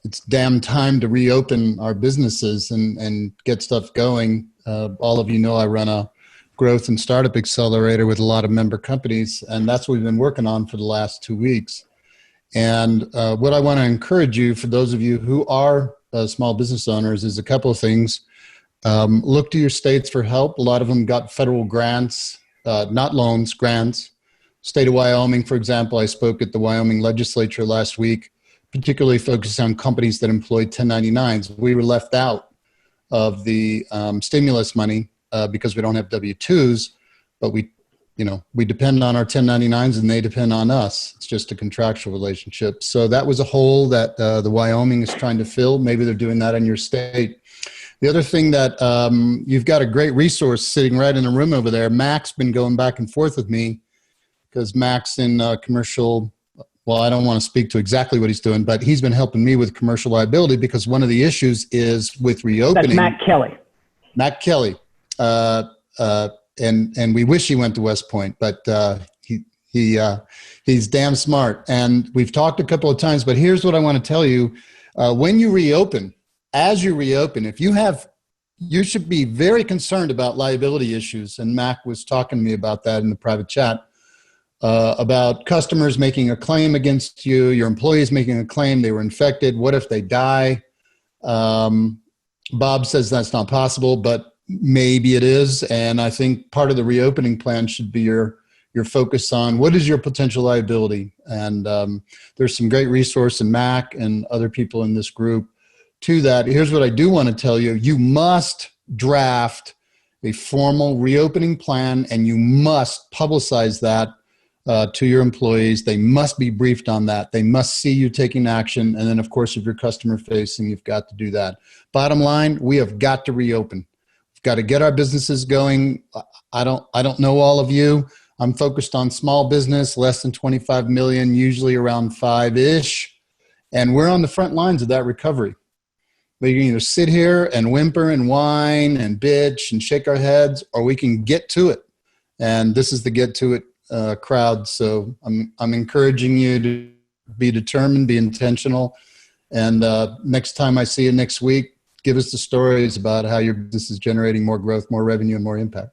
it's damn time to reopen our businesses and get stuff going. All of you know I run a growth and startup accelerator with a lot of member companies, and that's what we've been working on for the last 2 weeks. And what I want to encourage you, for those of you who are small business owners, is a couple of things. Look to your states for help. A lot of them got federal grants, not loans, grants. State of Wyoming, for example, I spoke at the Wyoming legislature last week, particularly focused on companies that employ 1099s. We were left out of the stimulus money because we don't have W-2s, but we depend on our 1099s and they depend on us. It's just a contractual relationship. So that was a hole that the Wyoming is trying to fill. Maybe they're doing that in your state. The other thing that you've got a great resource sitting right in the room over there. Mac's been going back and forth with me because Mac's in commercial. Well, I don't want to speak to exactly what he's doing, but he's been helping me with commercial liability because one of the issues is with reopening. That's Matt Kelly. Matt Kelly. And we wish he went to West Point, but he's damn smart. And we've talked a couple of times, but here's what I want to tell you. When you reopen, as you reopen, you should be very concerned about liability issues. And Mac was talking to me about that in the private chat, about customers making a claim against you, your employees making a claim they were infected. What if they die? Bob says that's not possible, but maybe it is. And I think part of the reopening plan should be your focus on what is your potential liability. And there's some great resource in Mac and other people in this group to that. Here's what I do want to tell you. You must draft a formal reopening plan and you must publicize that to your employees. They must be briefed on that. They must see you taking action. And then of course, if you're customer facing, you've got to do that. Bottom line, we have got to reopen. We've got to get our businesses going. I don't know all of you. I'm focused on small business, less than 25 million, usually around 5-ish. And we're on the front lines of that recovery. We can either sit here and whimper and whine and bitch and shake our heads, or we can get to it. And this is the get to it crowd. So I'm encouraging you to be determined, be intentional. And next time I see you next week, give us the stories about how your business is generating more growth, more revenue, and more impact.